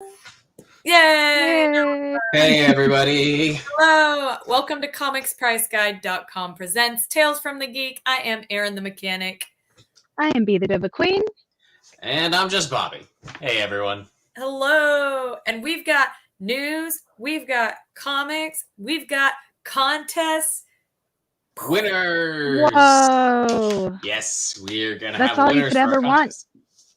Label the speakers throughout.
Speaker 1: Yay!
Speaker 2: Yay.
Speaker 3: Hey, everybody.
Speaker 1: Hello! Welcome to comicspriceguide.com presents Tales from the Geek. I am Aaron the Mechanic.
Speaker 2: I am Be the Diva Queen.
Speaker 3: And I'm just Bobby. Hey, everyone.
Speaker 1: Hello! And we've got news, we've got comics, we've got contests.
Speaker 3: Winners!
Speaker 2: Whoa!
Speaker 3: Yes, we're going to
Speaker 2: That's
Speaker 3: have
Speaker 2: all you
Speaker 3: winners
Speaker 2: could
Speaker 3: for our
Speaker 2: ever want.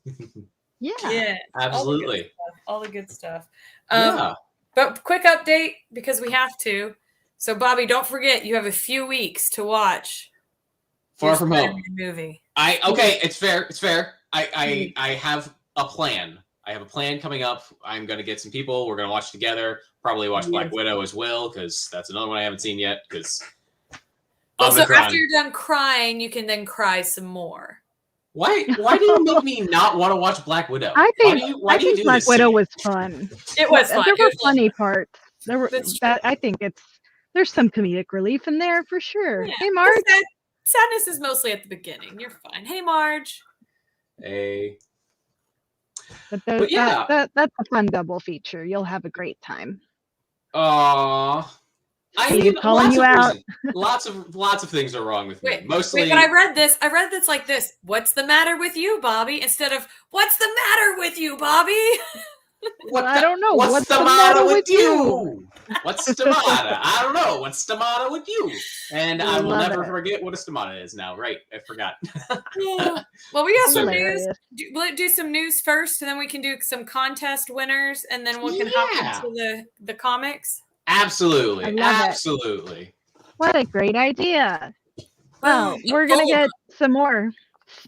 Speaker 3: contest.
Speaker 2: Yeah.
Speaker 3: Absolutely.
Speaker 1: All the good stuff.
Speaker 3: Yeah.
Speaker 1: But quick update, because we have to. So, Bobby, don't forget, you have a few weeks to watch
Speaker 3: Far From Home
Speaker 1: movie.
Speaker 3: Okay, it's fair. It's fair. I have a plan. I have a plan coming up. I'm going to get some people. We're going to watch together. Probably watch Black Widow as well, because that's another one I haven't seen yet. Because
Speaker 1: also, after you're done crying, you can then cry some more.
Speaker 3: Why do you make me not want to watch Black Widow?
Speaker 2: I think
Speaker 3: do
Speaker 2: Black
Speaker 3: this
Speaker 2: Widow was fun.
Speaker 1: It was fun.
Speaker 2: There were funny parts.
Speaker 1: I
Speaker 2: think there's some comedic relief in there for sure.
Speaker 1: Yeah.
Speaker 2: Hey, Marge.
Speaker 1: Sadness is mostly at the beginning. You're fine. Hey, Marge.
Speaker 3: Hey.
Speaker 2: But yeah, that's a fun double feature. You'll have a great time.
Speaker 3: Aww.
Speaker 2: I'm calling you out.
Speaker 3: Lots of things are wrong with me. Mostly.
Speaker 1: Wait, but I read this like this. What's the matter with you, Bobby? Instead of what's the matter with you, Bobby?
Speaker 2: I don't know.
Speaker 3: What's the matter with you? What's stomata? I don't know. What's stomata with you? And I will never forget what a stomata is now. Right. I forgot.
Speaker 1: Yeah. Well, we got some news. We'll do some news first, and then we can do some contest winners, and then we can hop into the comics.
Speaker 3: Absolutely. Absolutely.
Speaker 2: What a great idea. Well, we're going to get some more.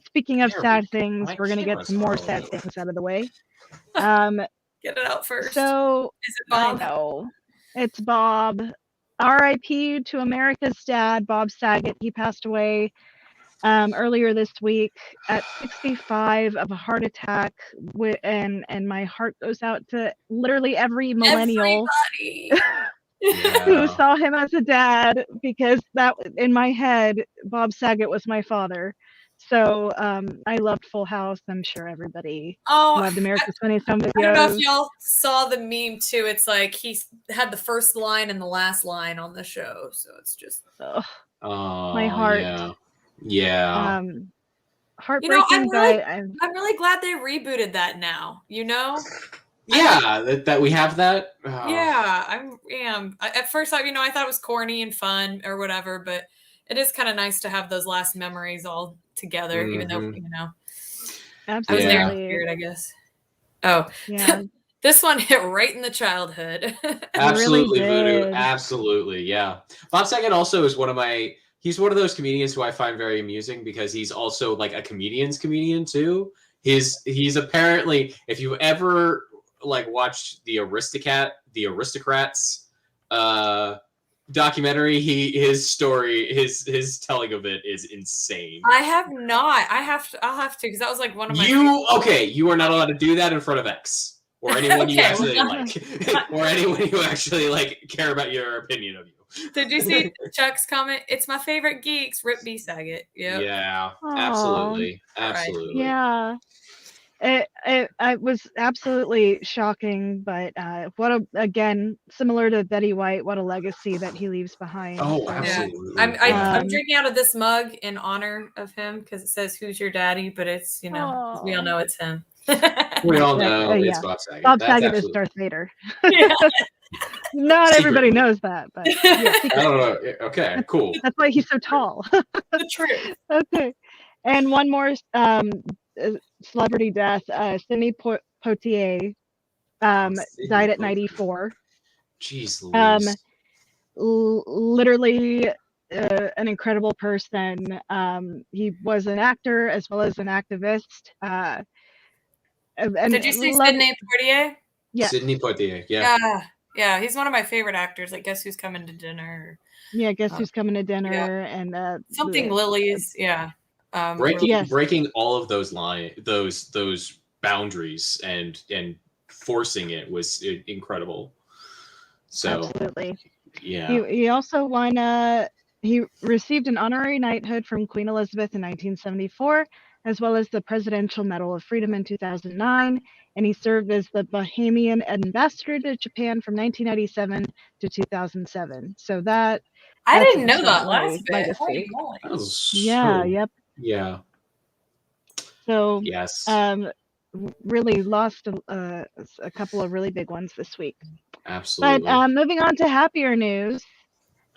Speaker 2: Speaking of sad things, we're going to get some more sad things out of the way.
Speaker 1: Get it out first.
Speaker 2: So,
Speaker 1: is it Bob?
Speaker 2: I know. It's Bob. R.I.P. to America's dad, Bob Saget. He passed away earlier this week at 65 of a heart attack. And my heart goes out to literally every millennial who saw him as a dad, because that in my head, Bob Saget was my father. So I loved Full House. I'm sure everybody loved America's Funniest Home Videos.
Speaker 1: I don't know if y'all saw the meme too. It's like he had the first line and the last line on the show. So it's just
Speaker 2: my heart.
Speaker 3: Yeah.
Speaker 2: Heartbreaking.
Speaker 1: I'm really glad they rebooted that now.
Speaker 3: Yeah, that we have that.
Speaker 1: Oh. Yeah, I am. At first, I thought it was corny and fun or whatever, but it is kind of nice to have those last memories all together, even though,
Speaker 2: Absolutely.
Speaker 1: I was there in the spirit, I guess. Oh, yeah. This one hit right in the childhood.
Speaker 3: Absolutely,
Speaker 2: really
Speaker 3: Voodoo. Absolutely, yeah. Bob Saget also is he's one of those comedians who I find very amusing, because he's also like a comedian's comedian too. He's apparently, if you ever like watched the Aristocrats documentary, his telling of it is insane.
Speaker 1: I have not. I'll have to, because that was like one of my
Speaker 3: you are not allowed to do that in front of X or anyone you actually like, or anyone who actually like care about your opinion of you.
Speaker 1: Did you see Chuck's comment? It's my favorite geeks. Rip B. Saget. Yep.
Speaker 3: Yeah. Absolutely. Absolutely.
Speaker 2: Yeah. It was absolutely shocking, but again, similar to Betty White, what a legacy that he leaves behind.
Speaker 3: Oh, absolutely.
Speaker 1: I'm drinking out of this mug in honor of him, because it says "Who's your daddy?" But it's we all know it's him.
Speaker 3: We all know it's Bob Saget.
Speaker 2: Bob Saget is Darth Vader. Not everybody knows that, but
Speaker 3: I don't know. Okay, cool.
Speaker 2: That's why he's so tall.
Speaker 1: The truth.
Speaker 2: Okay, and one more celebrity death. Sidney Pottier died at 94.
Speaker 3: Jeez Louise.
Speaker 2: Literally an incredible person. He was an actor as well as an activist.
Speaker 1: Did you see Sidney Poitier?
Speaker 2: Yeah.
Speaker 3: Sidney Poitier, yeah.
Speaker 1: Yeah, he's one of my favorite actors. Like, Guess Who's Coming to Dinner?
Speaker 2: Yeah, Guess Who's Coming to Dinner? Yeah. And
Speaker 1: Something Lilies, yeah.
Speaker 3: Breaking all of those those boundaries and forcing it was incredible. So
Speaker 2: absolutely,
Speaker 3: yeah.
Speaker 2: He also won. He received an honorary knighthood from Queen Elizabeth in 1974, as well as the Presidential Medal of Freedom in 2009, and he served as the Bahamian ambassador to Japan from 1997 to 2007. So
Speaker 1: I
Speaker 2: that's
Speaker 1: didn't know that last bit.
Speaker 2: legacy.
Speaker 1: Holy moly.
Speaker 3: That was
Speaker 2: Yeah, yep.
Speaker 3: Yeah.
Speaker 2: So
Speaker 3: Yes.
Speaker 2: really lost a couple of really big ones this week.
Speaker 3: Absolutely.
Speaker 2: But moving on to happier news,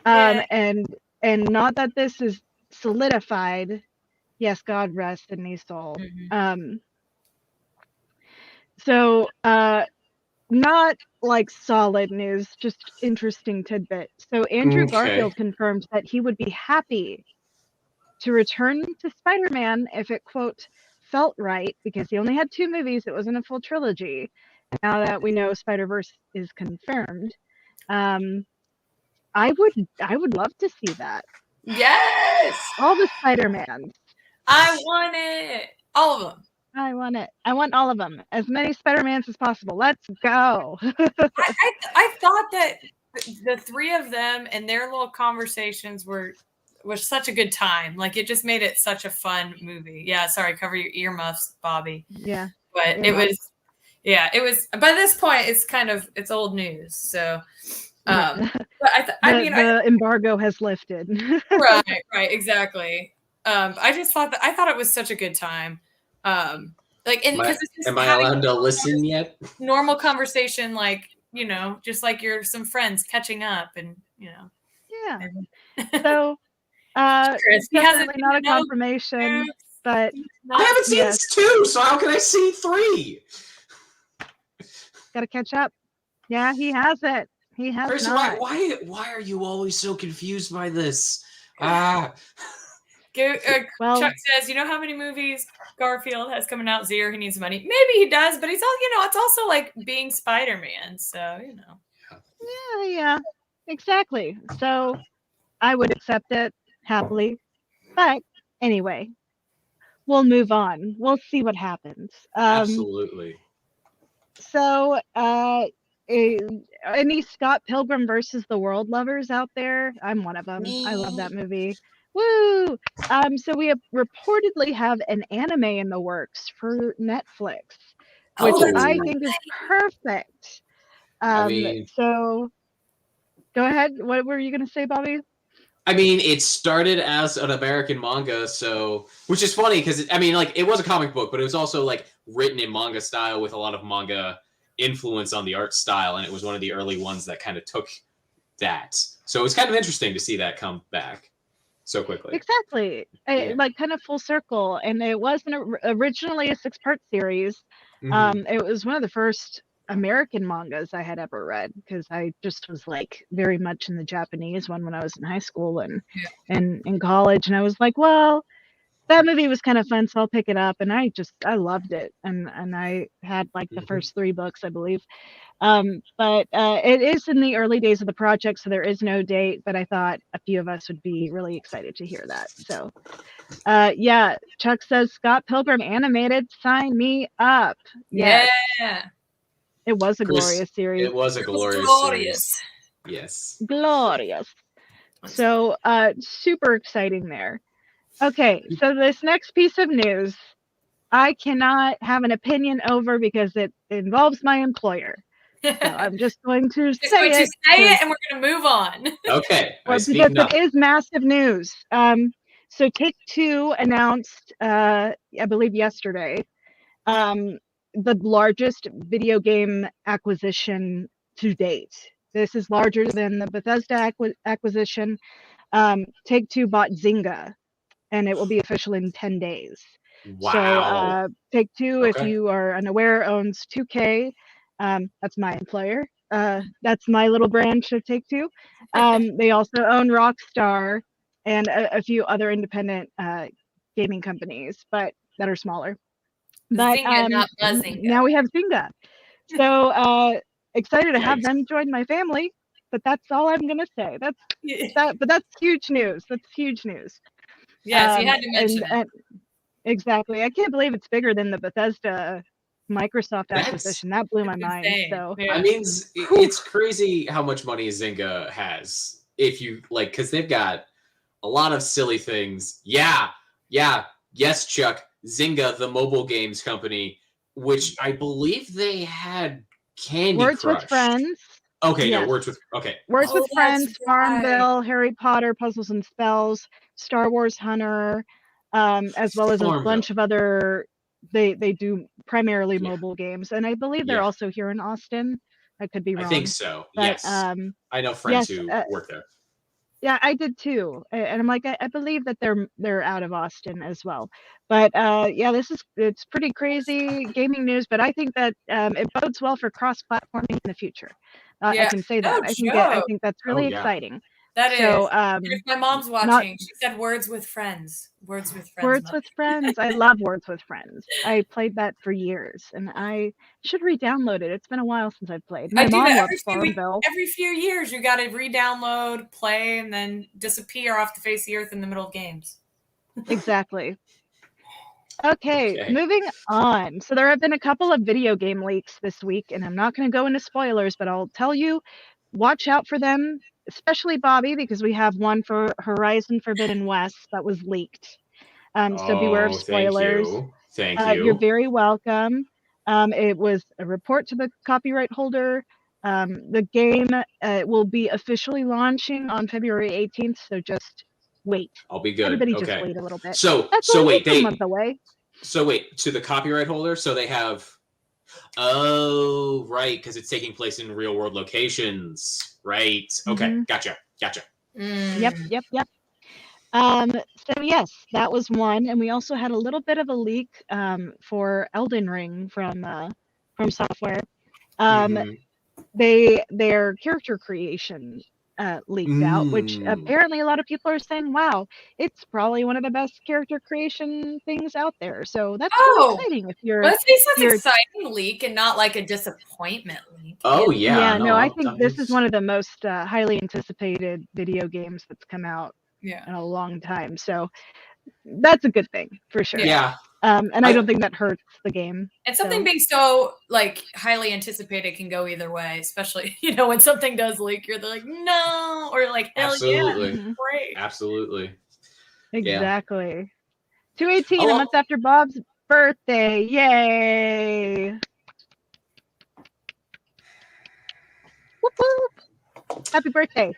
Speaker 2: and not that this is solidified. Yes, God rest in his soul. So not like solid news, just interesting tidbit. So Andrew Garfield confirmed that he would be happy to return to Spider-Man if it, quote, felt right, because he only had 2 movies. It wasn't a full trilogy. Now that we know Spider-Verse is confirmed, I would love to see that.
Speaker 1: Yes!
Speaker 2: All the Spider-Mans.
Speaker 1: I want it. All of them.
Speaker 2: I want it. I want all of them. As many Spider-Mans as possible. Let's go.
Speaker 1: I thought that the 3 of them and their little conversations was such a good time. Like, it just made it such a fun movie. Yeah, sorry, cover your earmuffs, Bobby.
Speaker 2: Yeah.
Speaker 1: But it was by this point it's old news. So but
Speaker 2: the embargo has lifted.
Speaker 1: right, exactly. I thought it was such a good time. Like, and because
Speaker 3: am I allowed to listen yet?
Speaker 1: Normal conversation, like, just like you're some friends catching up, and
Speaker 2: Yeah. So
Speaker 1: Chris, he hasn't
Speaker 2: not a confirmation, but
Speaker 3: I haven't seen 2, so how can I see 3?
Speaker 2: Gotta catch up. Yeah, he has it. He has
Speaker 3: Chris,
Speaker 2: not.
Speaker 3: Why are you always so confused by this?
Speaker 1: Chuck says, you know how many movies Garfield has coming out? 0. He needs money. Maybe he does, but he's all, it's also like being Spider-Man. So,
Speaker 2: Yeah, exactly. So I would accept it happily. But anyway, we'll move on. We'll see what happens.
Speaker 3: Absolutely.
Speaker 2: So, any Scott Pilgrim versus the World lovers out there? I'm one of them. I love that movie. Woo! So we reportedly have an anime in the works for Netflix, which I think is perfect. So go ahead. What were you going to say, Bobby?
Speaker 3: I mean, it started as an American manga, which is funny because it was a comic book, but it was also like written in manga style with a lot of manga influence on the art style, and it was one of the early ones that kind of took that. So it's kind of interesting to see that come back so quickly.
Speaker 2: Exactly. Like kind of full circle. And it wasn't originally a 6-part series. It was one of the first American mangas I had ever read, because I just was like very much in the Japanese one when I was in high school and in college. And I was like, well, that movie was kind of fun, so I'll pick it up. And I loved it. And I had like the first 3 books, I believe. But it is in the early days of the project, so there is no date, but I thought a few of us would be really excited to hear that. So Chuck says Scott Pilgrim animated, sign me up.
Speaker 1: Yeah.
Speaker 2: It was a glorious series.
Speaker 3: It was a glorious series. Yes.
Speaker 2: Glorious. So super exciting there. Okay, so this next piece of news, I cannot have an opinion over because it involves my employer. So I'm just going to say it.
Speaker 1: And we're going to move on.
Speaker 3: Okay.
Speaker 2: Because it is massive news. So Take-Two announced, I believe yesterday, the largest video game acquisition to date. This is larger than the Bethesda acquisition. Take-Two bought Zynga, and it will be official in 10 days.
Speaker 3: Wow.
Speaker 2: So Take-Two, if you are unaware, owns 2K. That's my employer. That's my little branch of Take-Two. They also own Rockstar and a few other independent gaming companies, but that are smaller. But
Speaker 1: Zynga, not Zynga.
Speaker 2: Now we have Zynga. So excited to have them join my family. But that's all I'm gonna say. But that's huge news. That's huge news.
Speaker 1: Yes, you had to mention it.
Speaker 2: Exactly. I can't believe it's bigger than the Bethesda Microsoft acquisition. That blew my mind. So
Speaker 3: I mean, it's crazy how much money Zynga has. If you because they've got a lot of silly things. Yes, Chuck. Zynga, the mobile games company, which I believe they had Candy
Speaker 2: Words
Speaker 3: Crush.
Speaker 2: with Friends.
Speaker 3: Okay,
Speaker 2: Yes.
Speaker 3: no, Words with okay.
Speaker 2: Words with
Speaker 1: that's
Speaker 2: Friends,
Speaker 1: right.
Speaker 2: Farmville, Harry Potter, Puzzles and Spells, Star Wars Hunter, as well as a
Speaker 3: Farmville.
Speaker 2: bunch of other. They do primarily
Speaker 3: Yeah.
Speaker 2: mobile games, and I believe they're
Speaker 3: Yeah.
Speaker 2: also here in Austin. I could be wrong.
Speaker 3: I think so.
Speaker 2: But,
Speaker 3: Yes. I know friends
Speaker 2: yes,
Speaker 3: who work there.
Speaker 2: yeah, I did too, and I'm like, I believe that they're out of Austin as well. But yeah, it's pretty crazy gaming news, but I think that it bodes well for cross-platforming in the future. I
Speaker 1: Yeah.
Speaker 2: can say
Speaker 1: No
Speaker 2: that. I
Speaker 1: joke.
Speaker 2: think that's
Speaker 3: Oh,
Speaker 2: really
Speaker 3: yeah.
Speaker 2: exciting.
Speaker 1: That is.
Speaker 2: So
Speaker 1: And if my mom's
Speaker 2: not
Speaker 1: watching, she said Words with Friends. Words with Friends.
Speaker 2: Words
Speaker 1: Mom.
Speaker 2: with Friends. I love Words with Friends. I played that for years, and I should re-download it. It's been a while since I've played. My
Speaker 1: I do
Speaker 2: mom
Speaker 1: that
Speaker 2: loves Farmville.
Speaker 1: every few years. You got to re-download, play, and then disappear off the face of the earth in the middle of games.
Speaker 2: Exactly. Okay,
Speaker 3: Okay.
Speaker 2: moving on. So there have been a couple of video game leaks this week, and I'm not going to go into spoilers, but I'll tell you, watch out for them, especially Bobby, because we have one for Horizon Forbidden West that was leaked. So beware of spoilers.
Speaker 3: Thank you.
Speaker 2: You're very welcome. It was a report to the copyright holder. The game will be officially launching on February 18th, so just wait.
Speaker 3: I'll be good.
Speaker 2: Everybody
Speaker 3: okay.
Speaker 2: just wait a little bit.
Speaker 3: So
Speaker 2: That's
Speaker 3: so
Speaker 2: only
Speaker 3: wait,
Speaker 2: a month away.
Speaker 3: So wait, to the copyright holder, so they have. Oh, right, because it's taking place in real world locations. Right. Okay.
Speaker 2: Mhm.
Speaker 3: Gotcha.
Speaker 2: Yep. So yes, that was one, and we also had a little bit of a leak for Elden Ring from software.
Speaker 3: Mhm.
Speaker 2: Their character creation leaked out, which apparently a lot of people are saying, wow, it's probably one of the best character creation things out there. So that's really exciting if you're.
Speaker 1: Well, at least that's exciting leak and not like a disappointment leak.
Speaker 3: Oh yeah,
Speaker 2: no, I think this is one of the most highly anticipated video games that's come out in a long time. So that's a good thing for sure.
Speaker 3: Yeah.
Speaker 2: And I don't think that hurts the game.
Speaker 1: And something being so like highly anticipated can go either way, especially when something does leak, you're like no, or like hell
Speaker 3: Absolutely.
Speaker 1: yeah, great.
Speaker 3: Absolutely.
Speaker 2: Exactly. 2/18, a month after Bob's birthday. Yay! Whoop, whoop. Happy birthday!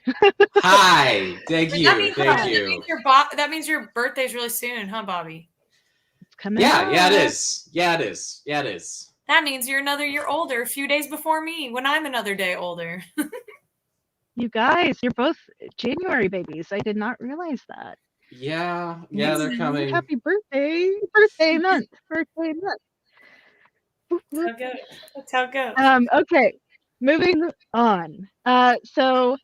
Speaker 3: Hi. Thank you.
Speaker 1: That means your birthday's really soon, huh, Bobby?
Speaker 2: It's coming.
Speaker 3: Yeah, it is. Yeah, it is.
Speaker 1: That means you're another year older, a few days before me, when I'm another day older.
Speaker 2: You guys, you're both January babies. I did not realize that.
Speaker 3: Yeah, they're coming.
Speaker 2: Happy birthday! Birthday month.
Speaker 1: That's how it goes.
Speaker 2: Okay, moving on. So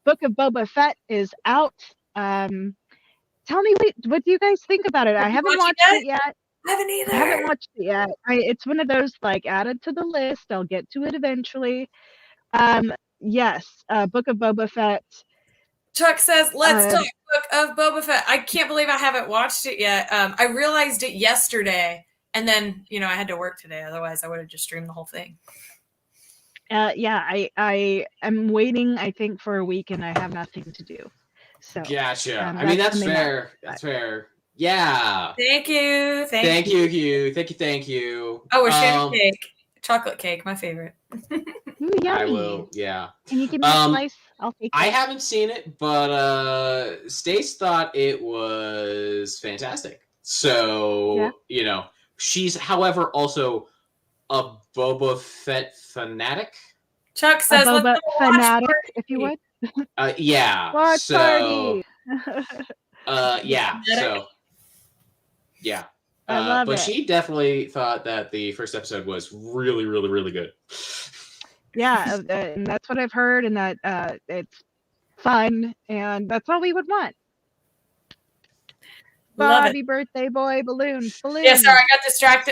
Speaker 2: Book of Boba Fett is out. Tell me, what do you guys think about it? I haven't watched it yet.
Speaker 1: I haven't either.
Speaker 2: I haven't watched it yet. It's one of those like added to the list. I'll get to it eventually. Yes, Book of Boba Fett.
Speaker 1: Chuck says, let's talk Book of Boba Fett. I can't believe I haven't watched it yet. I realized it yesterday, and then, I had to work today. Otherwise, I would have just streamed the whole thing.
Speaker 2: Yeah, I am waiting, I think, for a week, and I have nothing to do. So
Speaker 3: gotcha. I mean, that's fair. That's fair. Yeah.
Speaker 1: Thank you.
Speaker 3: Thank you.
Speaker 1: Oh, we're sharing cake. Chocolate cake, my favorite.
Speaker 2: Yummy.
Speaker 3: I will, yeah.
Speaker 2: Can you give me a slice? I'll take it.
Speaker 3: I haven't seen it, but Stace thought it was fantastic. So, she's, however, also a Boba Fett fanatic.
Speaker 1: Chuck says,
Speaker 2: a Boba fanatic, if you would.
Speaker 3: Yeah.
Speaker 2: Watch party.
Speaker 3: Yeah. So, yeah.
Speaker 2: I love
Speaker 3: but
Speaker 2: it.
Speaker 3: she definitely thought that the first episode was really, really, really good.
Speaker 2: Yeah, and that's what I've heard, and that it's fun, and that's all we would want. Bobby birthday boy, balloons.
Speaker 1: Yeah, sorry,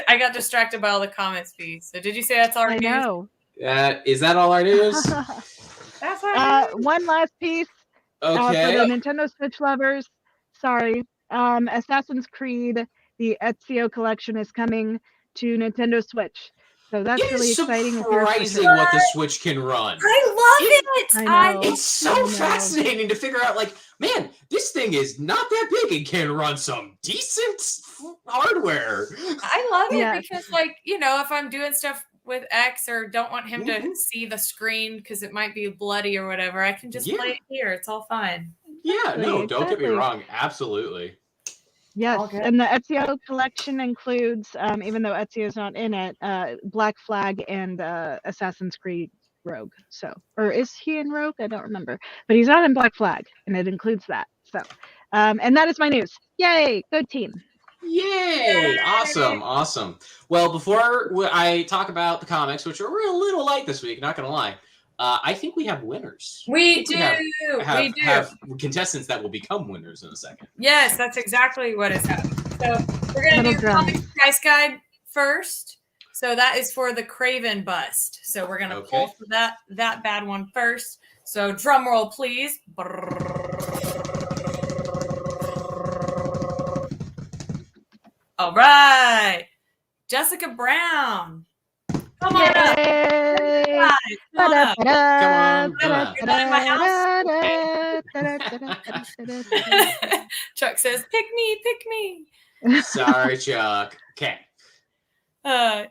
Speaker 1: I got distracted by all the comments, B. So did you say that's all our news?
Speaker 2: I know.
Speaker 3: Is that all our news?
Speaker 1: That's our news.
Speaker 2: One last piece.
Speaker 3: Okay.
Speaker 2: For the Nintendo Switch lovers. Sorry. Assassin's Creed, the Ezio collection is coming to Nintendo Switch. So that's really
Speaker 3: It's
Speaker 2: exciting. if you're a
Speaker 3: surprising
Speaker 2: Switcher.
Speaker 3: what the Switch can run.
Speaker 1: I love it.
Speaker 2: I know.
Speaker 3: It's so
Speaker 2: I know.
Speaker 3: fascinating to figure out, like, man, this thing is not that big and can run some decent hardware.
Speaker 1: I love it
Speaker 2: Yes.
Speaker 1: because, like, you know, if I'm doing stuff with X or don't want him
Speaker 3: Mhm.
Speaker 1: to see the screen because it might be bloody or whatever, I can just
Speaker 3: Yeah.
Speaker 1: play it here. It's all fine.
Speaker 3: Yeah, no, don't get me
Speaker 2: Exactly.
Speaker 3: wrong. Absolutely.
Speaker 2: Yes,
Speaker 1: All good.
Speaker 2: and the Ezio collection includes, even though Ezio's not in it, Black Flag and Assassin's Creed Rogue. So, or is he in Rogue? I don't remember, but he's not in Black Flag, and it includes that. So, and that is my news. Yay, good team.
Speaker 3: Yay! Awesome. Well, before I talk about the comics, which are a little light this week, not going to lie, I think we have winners.
Speaker 1: We do.
Speaker 3: We have contestants that will become winners in a second.
Speaker 1: Yes, that's exactly what is happening. So we're going to
Speaker 2: Little
Speaker 1: do
Speaker 2: drums.
Speaker 1: Comics Price Guide first. So that is for the Craven bust. So we're going to pull for that bad one first. So drum roll, please. All right. Jessica Brown. Come on up.
Speaker 2: Yay!
Speaker 1: Guys, come on up.
Speaker 3: Come on.
Speaker 1: You're not in my house? Chuck says, pick me.
Speaker 3: Sorry, Chuck. Okay.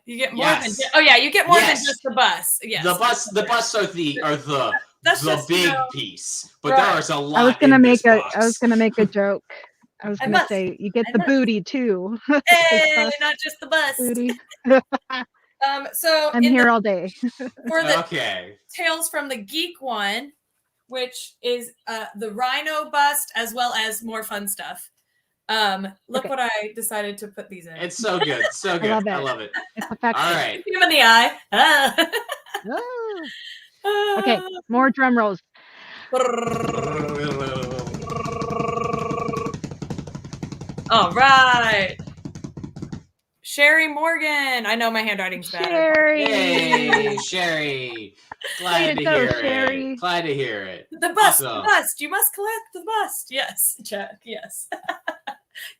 Speaker 1: You get more
Speaker 3: Yes.
Speaker 1: than you get more than
Speaker 3: Yes.
Speaker 1: just the bus. Yes.
Speaker 3: The bus are the
Speaker 1: That's
Speaker 3: the
Speaker 1: just,
Speaker 3: big
Speaker 1: you know,
Speaker 3: piece, but
Speaker 1: right.
Speaker 3: there's a lot.
Speaker 2: I was gonna
Speaker 3: in
Speaker 2: make
Speaker 3: this
Speaker 2: a.
Speaker 3: box.
Speaker 2: I was gonna make a joke. I was gonna
Speaker 1: must.
Speaker 2: say you get
Speaker 1: I
Speaker 2: the
Speaker 1: must.
Speaker 2: booty too.
Speaker 1: Hey, not just the bus.
Speaker 2: Booty.
Speaker 1: So
Speaker 2: I'm here all day.
Speaker 1: for the
Speaker 3: Okay.
Speaker 1: Tales from the Geek one, which is the Rhino bust as well as more fun stuff. Look
Speaker 2: Okay.
Speaker 1: what I decided to put these in.
Speaker 3: It's so good. So good.
Speaker 2: love it.
Speaker 3: I love it.
Speaker 2: It's effective.
Speaker 3: All right.
Speaker 1: Him in the eye.
Speaker 2: Ah. Okay, more drum rolls.
Speaker 1: All right. Sherry Morgan. I know my handwriting's bad.
Speaker 2: Sherry.
Speaker 3: Yay, Sherry. Glad
Speaker 2: Way
Speaker 3: to
Speaker 2: to go,
Speaker 3: hear
Speaker 2: Sherry.
Speaker 3: it. Glad to hear it.
Speaker 1: The bust,
Speaker 3: Awesome.
Speaker 1: the bust. You must collect the bust. Yes, Jack. Yes.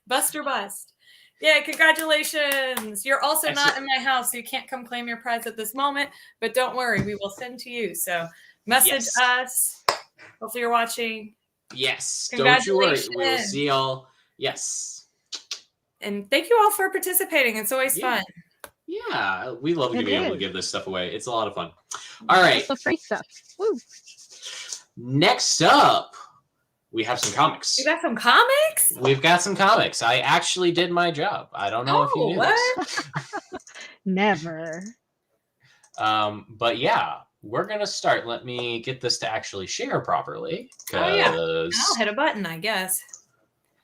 Speaker 1: Bust or bust. Yeah, congratulations. You're also not in my house, so you can't come claim your prize at this moment. But don't worry, we will send to you. So message us. Hopefully you're watching.
Speaker 3: Yes. Don't you worry. We'll
Speaker 1: Congratulations.
Speaker 3: see y'all. Yes.
Speaker 1: And thank you all for participating. It's always fun.
Speaker 3: Yeah. We love to
Speaker 2: It
Speaker 3: be able to
Speaker 2: is.
Speaker 3: give this stuff away. It's a lot of fun. All right.
Speaker 2: Also free stuff. Woo.
Speaker 3: Next up, we have some comics.
Speaker 1: You got some comics?
Speaker 3: We've got some comics. I actually did my job. I don't know if you knew this.
Speaker 2: Never.
Speaker 3: But yeah, we're gonna start. Let me get this to actually share properly.
Speaker 1: Oh, yeah.
Speaker 3: 'cause
Speaker 1: I'll hit a button, I guess.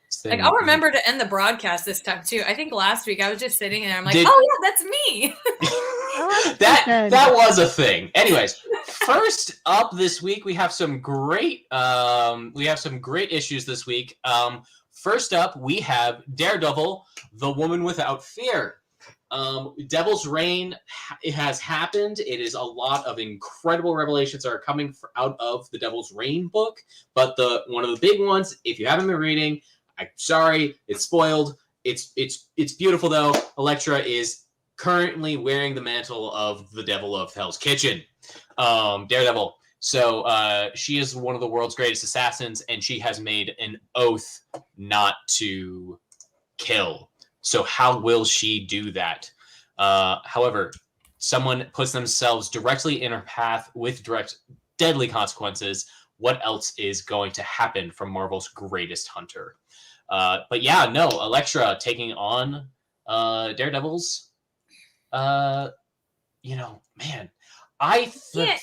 Speaker 3: this
Speaker 1: Like,
Speaker 3: thing-
Speaker 1: I'll remember to end the broadcast this time too. I think last week I was just sitting there. I'm like,
Speaker 3: Did-
Speaker 1: oh yeah, that's me.
Speaker 3: that was a thing. Anyways, first up this week we have some great issues this week. First up we have Daredevil, the Woman Without Fear. Devil's Reign, it has happened. It is a lot of incredible revelations that are coming out of the Devil's Reign book. But one of the big ones, if you haven't been reading, I'm sorry, it's spoiled. It's beautiful though. Elektra is currently wearing the mantle of the Devil of Hell's Kitchen, Daredevil. So she is one of the world's greatest assassins, and she has made an oath not to kill. So how will she do that? However, someone puts themselves directly in her path with direct deadly consequences. What else is going to happen from Marvel's greatest hunter? But yeah, no, Elektra taking on Daredevil's. Man, I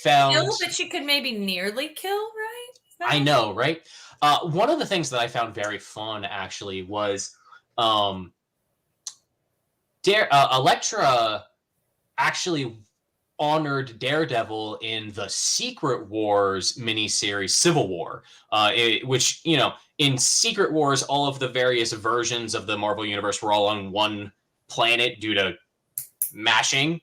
Speaker 3: found
Speaker 1: kill, but she could maybe nearly kill, right?
Speaker 3: I know, right? One of the things that I found very fun actually was Elektra actually honored Daredevil in the Secret Wars miniseries Civil War, which, in Secret Wars, all of the various versions of the Marvel Universe were all on one planet due to mashing.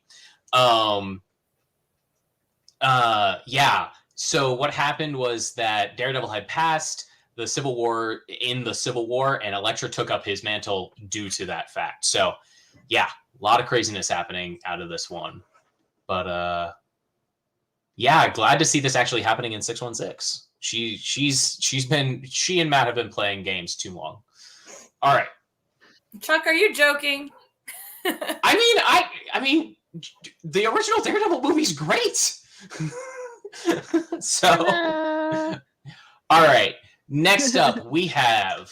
Speaker 3: So what happened was that Daredevil had passed the Civil War, and Elektra took up his mantle due to that fact. So, yeah, a lot of craziness happening out of this one. But yeah, glad to see this actually happening in 616. She and Matt have been playing games too long. All right.
Speaker 1: Chuck, are you joking?
Speaker 3: I mean, the original Daredevil movie's great. So, all right. Next up, we have.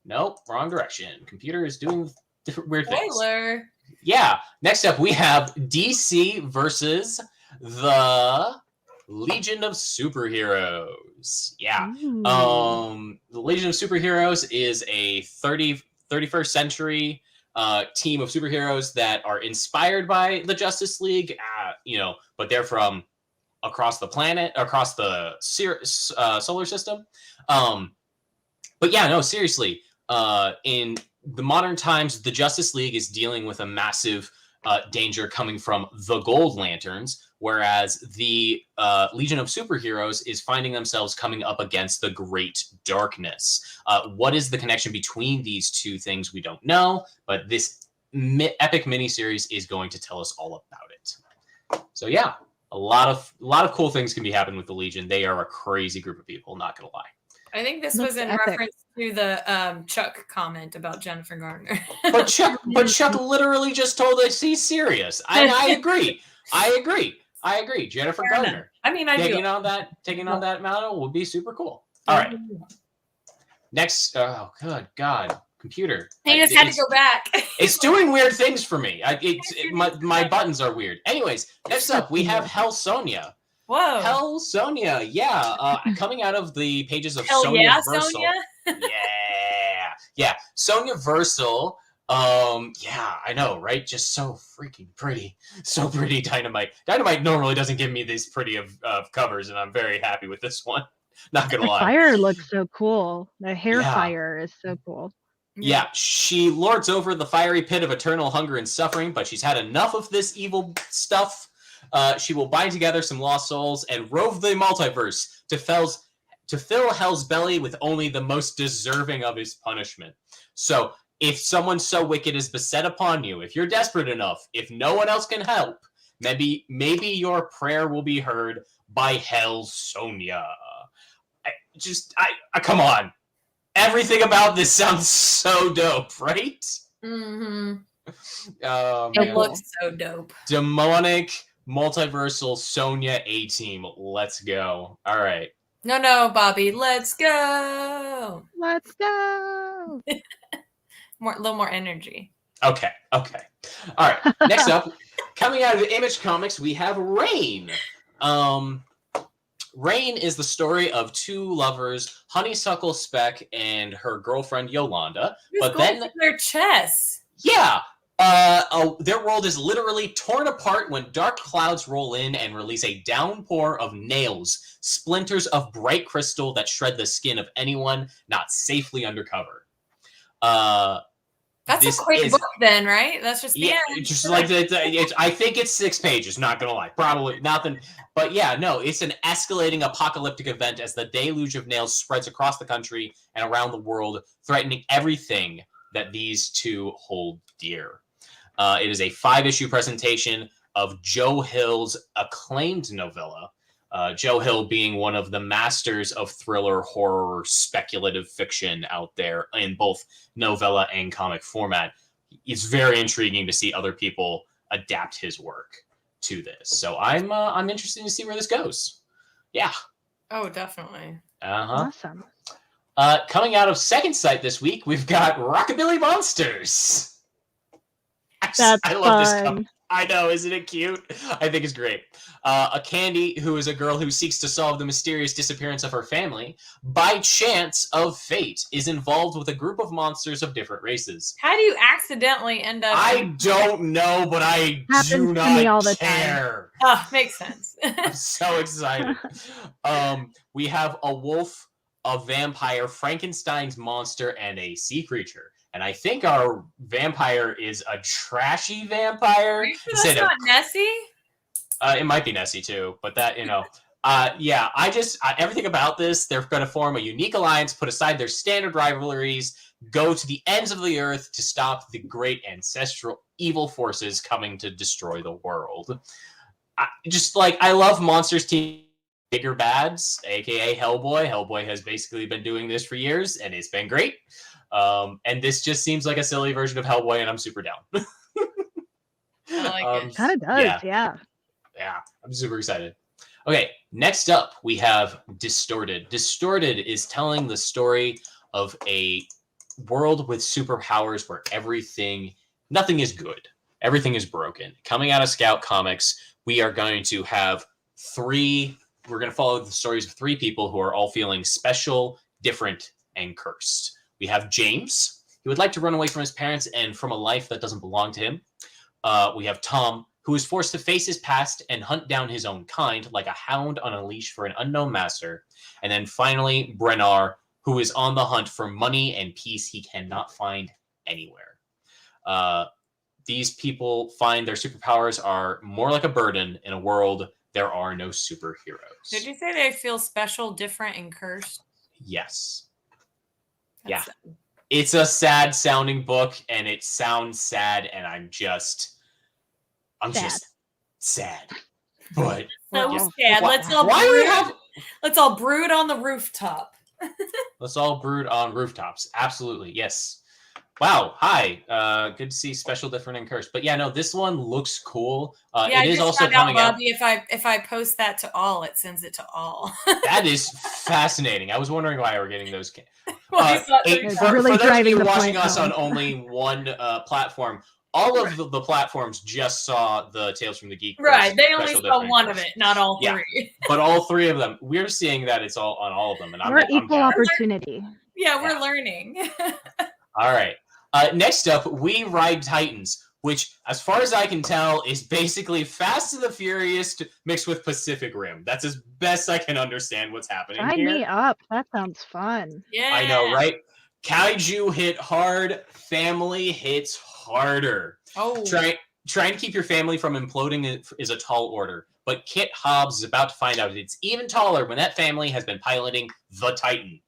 Speaker 3: Nope, wrong direction. Computer is doing different weird things.
Speaker 1: Spoiler.
Speaker 3: Yeah. Next up, we have DC versus the Legion of Superheroes. Yeah. The Legion of Superheroes is a 31st century team of superheroes that are inspired by the Justice League, but they're from across the planet, across the solar system. But yeah, no, seriously, in the modern times, the Justice League is dealing with a massive danger coming from the Gold Lanterns, whereas the Legion of Superheroes is finding themselves coming up against the Great Darkness. What is the connection between these two things? We don't know, but this epic miniseries is going to tell us all about it. So yeah, a lot of cool things can be happening with the Legion. They are a crazy group of people, not gonna lie.
Speaker 1: I think this was in reference to the Chuck comment about Jennifer Garner.
Speaker 3: But Chuck literally just told us he's serious. I agree. Jennifer
Speaker 1: Fair
Speaker 3: Garner.
Speaker 1: enough. I mean, I
Speaker 3: taking
Speaker 1: do.
Speaker 3: on that model would be super cool. All right. Next. Oh, good God. Computer.
Speaker 1: He just had to go back.
Speaker 3: It's doing weird things for me. My buttons are weird. Anyways, next up we have Hell Sonia.
Speaker 1: Whoa.
Speaker 3: Hell Sonia, yeah. Coming out of the pages of
Speaker 1: Hell
Speaker 3: Sonia
Speaker 1: yeah,
Speaker 3: Versal.
Speaker 1: Sonia?
Speaker 3: Yeah. Sonia Versal. Yeah, I know, right? Just so freaking pretty. So pretty, Dynamite. Dynamite normally doesn't give me these pretty of covers, and I'm very happy with this one. Not gonna lie.
Speaker 2: The fire looks so cool. The hair fire is so cool.
Speaker 3: Yeah, she lords over the fiery pit of eternal hunger and suffering, but she's had enough of this evil stuff. She will bind together some lost souls and rove the multiverse to fill Hell's belly with only the most deserving of his punishment. So, if someone so wicked is beset upon you, if you're desperate enough, if no one else can help, maybe your prayer will be heard by Hell Sonia. Come on. Everything about this sounds so dope, right?
Speaker 1: Mm-hmm.
Speaker 3: It
Speaker 1: looks so dope.
Speaker 3: Demonic, multiversal Sonia A-Team. Let's go. All right.
Speaker 1: No, Bobby. Let's go.
Speaker 2: Let's go.
Speaker 1: A little more energy.
Speaker 3: Okay. All right. Next up, coming out of the Image Comics, we have Rain. Rain is the story of two lovers, Honeysuckle Speck and her girlfriend Yolanda.
Speaker 1: Who's going through their chess?
Speaker 3: Yeah. Their world is literally torn apart when dark clouds roll in and release a downpour of nails, splinters of bright crystal that shred the skin of anyone not safely undercover.
Speaker 1: That's a quick book then, right? That's just the end.
Speaker 3: Just like I think it's 6 pages, not gonna lie. Probably nothing. But yeah, no, it's an escalating apocalyptic event as the deluge of nails spreads across the country and around the world, threatening everything that these two hold dear. It is a 5-issue presentation of Joe Hill's acclaimed novella. Joe Hill being one of the masters of thriller, horror, speculative fiction out there in both novella and comic format. It's very intriguing to see other people adapt his work to this. So I'm interested to see where this goes. Yeah.
Speaker 1: Oh, definitely.
Speaker 2: Awesome.
Speaker 3: Coming out of Second Sight this week, we've got Rockabilly Monsters. I love this cover. I know, isn't it cute? I think it's great. A Candy, who is a girl who seeks to solve the mysterious disappearance of her family, by chance of fate, is involved with a group of monsters of different races.
Speaker 1: How do you accidentally end up?
Speaker 3: I don't know, but I do not care.
Speaker 1: Oh, makes sense.
Speaker 3: I'm so excited. We have a wolf, a vampire, Frankenstein's monster, and a sea creature. And I think our vampire is a trashy vampire.
Speaker 1: Are you sure that's not Nessie?
Speaker 3: It might be Nessie too, but that, yeah, everything about this, they're going to form a unique alliance, put aside their standard rivalries, go to the ends of the earth to stop the great ancestral evil forces coming to destroy the world. I love Monsters Team Bigger Bads, aka Hellboy. Hellboy has basically been doing this for years, and it's been great. And this just seems like a silly version of Hellboy, and I'm super down.
Speaker 1: I like it.
Speaker 2: Kind of does, yeah.
Speaker 3: Yeah, I'm super excited. Okay, next up we have Distorted. Distorted is telling the story of a world with superpowers where nothing is good. Everything is broken. Coming out of Scout Comics, we are going to have we're going to follow the stories of 3 people who are all feeling special, different, and cursed. We have James. He would like to run away from his parents and from a life that doesn't belong to him. We have Tom, who is forced to face his past and hunt down his own kind like a hound on a leash for an unknown master. And then finally, Brennar, who is on the hunt for money and peace he cannot find anywhere. These people find their superpowers are more like a burden in a world there are no superheroes.
Speaker 1: Did you say they feel special, different, and cursed?
Speaker 3: Yes.
Speaker 1: That's
Speaker 3: Yeah. It's a sad sounding book, and it sounds sad, and I'm just sad. But
Speaker 1: so sad. Let's all brood on the rooftop.
Speaker 3: Let's all brood on rooftops. Absolutely. Yes. Wow. Hi. Good to see Special, Different, and Cursed. But yeah, no, this one looks cool. It is also coming out.
Speaker 1: Bobby, if I post that to all, it sends it to all.
Speaker 3: That is fascinating. I was wondering why we're getting those.
Speaker 1: For
Speaker 3: those of you watching us on only one platform, all of the platforms just saw the Tales from the Geek.
Speaker 1: Right. They only saw one of it, not all 3.
Speaker 3: Yeah. But all 3 of them, we're seeing that it's all on all of them. And
Speaker 2: we're equal opportunity.
Speaker 1: Yeah, we're learning.
Speaker 3: All right. Next up, We Ride Titans, which, as far as I can tell, is basically Fast and the Furious mixed with Pacific Rim. That's as best I can understand what's happening
Speaker 2: Sign
Speaker 3: here.
Speaker 2: me up. That sounds fun.
Speaker 1: Yeah.
Speaker 3: I know, right? Kaiju hit hard. Family hits harder.
Speaker 1: Oh.
Speaker 3: Trying to keep your family from imploding is a tall order. But Kit Hobbs is about to find out it's even taller when that family has been piloting the Titan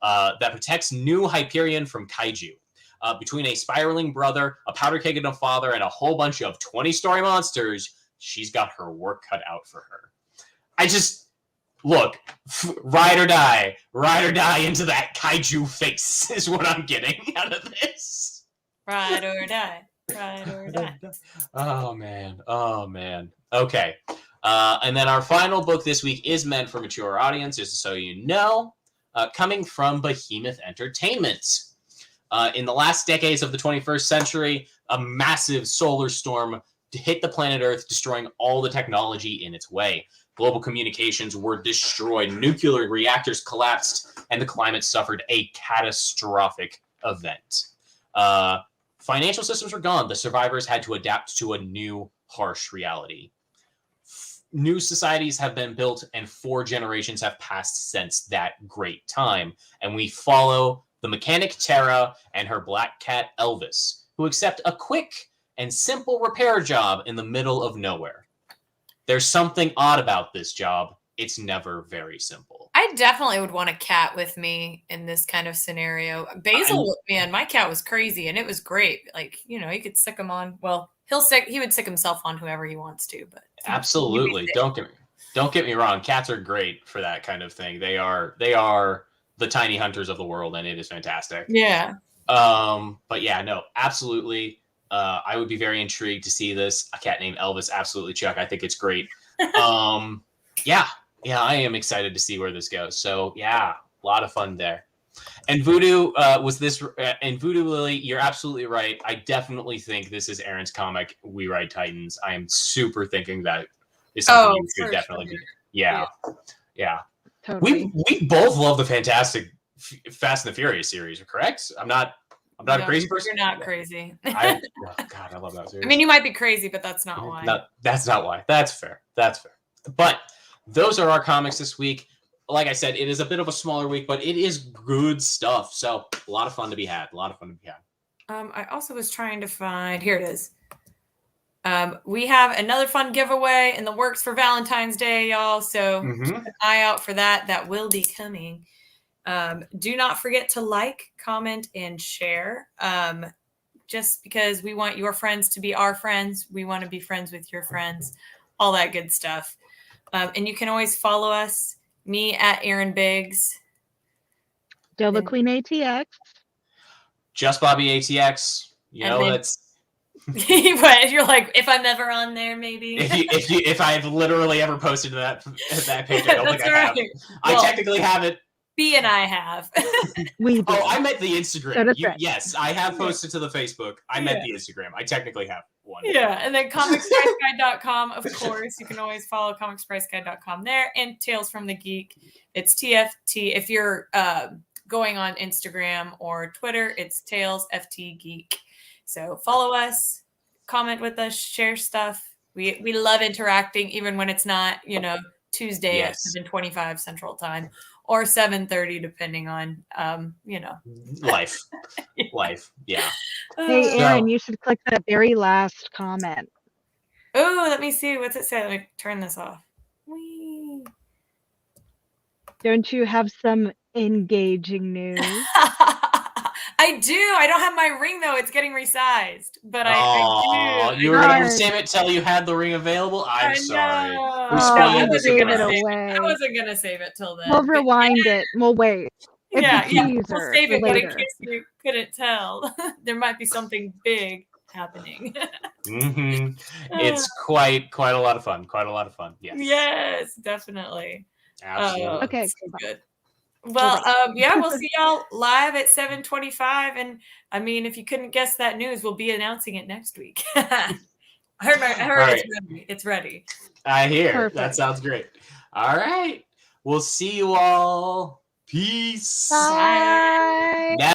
Speaker 3: that protects New Hyperion from Kaiju. Between a spiraling brother, a powder keg and a father, and a whole bunch of 20-story monsters, she's got her work cut out for her. Look, ride or die into that kaiju face is what I'm getting out of this.
Speaker 1: Ride or die.
Speaker 3: Oh man. Okay. And then our final book this week is meant for mature audiences, so you know, coming from Behemoth Entertainment. In the last decades of the 21st century, a massive solar storm hit the planet Earth, destroying all the technology in its way. Global communications were destroyed, nuclear reactors collapsed, and the climate suffered a catastrophic event. Financial systems were gone. The survivors had to adapt to a new, harsh reality. New societies have been built, and 4 generations have passed since that great time. And we follow the mechanic Tara and her black cat Elvis, who accept a quick and simple repair job in the middle of nowhere. There's something odd about this job. It's never very simple.
Speaker 1: I definitely would want a cat with me in this kind of scenario. Basil, man, my cat was crazy and it was great. Like, you know, you could sick him on. Well, he would sick himself on whoever he wants to, but
Speaker 3: absolutely. Don't get me wrong. Cats are great for that kind of thing. They are the tiny hunters of the world, and it is fantastic.
Speaker 1: Yeah.
Speaker 3: But yeah, no, absolutely. I would be very intrigued to see this. A cat named Elvis, absolutely, Chuck. I think it's great. Yeah, I am excited to see where this goes. So yeah, a lot of fun there. And Voodoo and Voodoo Lily, you're absolutely right. I definitely think this is Aaron's comic, We Ride Titans. I am super thinking that is something you should definitely be. Yeah.
Speaker 2: Totally.
Speaker 3: We both love the fantastic Fast and the Furious series, correct? I'm not a crazy person.
Speaker 1: You're not crazy.
Speaker 3: God, I love that series.
Speaker 1: I mean, you might be crazy, but that's not why.
Speaker 3: No, that's not why. That's fair. But those are our comics this week. Like I said, it is a bit of a smaller week, but it is good stuff. So a lot of fun to be had.
Speaker 1: I also was trying to find. Here it is. We have another fun giveaway in the works for Valentine's Day, y'all. So keep an eye out for that. That will be coming. Do not forget to like, comment, and share. Just because we want your friends to be our friends, we want to be friends with your friends all that good stuff. And you can always follow us, me at Aaron Biggs.
Speaker 2: Dova Queen ATX.
Speaker 3: Just Bobby ATX. You
Speaker 1: And
Speaker 3: know,
Speaker 1: then-
Speaker 3: that's
Speaker 1: But you're like, if I'm ever on there, maybe.
Speaker 3: if I've literally ever posted to that page, I don't think I have. I
Speaker 1: Well,
Speaker 3: technically have it.
Speaker 1: B and I have.
Speaker 2: We do.
Speaker 3: Oh, I meant the Instagram.
Speaker 2: So does Fred.
Speaker 3: Yes, I have posted to the Facebook. I meant the Instagram. I technically have one.
Speaker 1: Yeah, and then comicspriceguide.com, of course. You can always follow comicspriceguide.com there. And Tales from the Geek. It's TFT. If you're going on Instagram or Twitter, it's Tales FT Geek. So follow us, comment with us, share stuff. We love interacting, even when it's not, Tuesday at 7:25 Central Time or 7:30, depending on,
Speaker 3: Life. Yeah.
Speaker 2: Hey, Aaron, you should click that very last comment.
Speaker 1: Oh, let me see. What's it say? Let me turn this off. Whee.
Speaker 2: Don't you have some engaging news?
Speaker 1: I do. I don't have my ring though. It's getting resized, but I do.
Speaker 3: You were going to save it till you had the ring available? I'm sorry. We spoiled this.
Speaker 1: I wasn't going to save it till then.
Speaker 2: We'll rewind it. We'll wait. It's
Speaker 1: Yeah,
Speaker 2: a teaser
Speaker 1: we'll save it,
Speaker 2: for
Speaker 1: but in
Speaker 2: later.
Speaker 1: case you couldn't tell, there might be something big happening.
Speaker 3: It's quite a lot of fun. Quite a lot of fun. Yes.
Speaker 1: Yes, definitely.
Speaker 3: Absolutely.
Speaker 2: Okay.
Speaker 1: So good. Well, we'll see y'all live at 7:25, and I mean, if you couldn't guess that news, we'll be announcing it next week. I heard
Speaker 3: right.
Speaker 1: it's ready. It's ready.
Speaker 3: I hear.
Speaker 2: Perfect.
Speaker 3: That sounds great. All right. We'll see you all. Peace.
Speaker 2: Bye.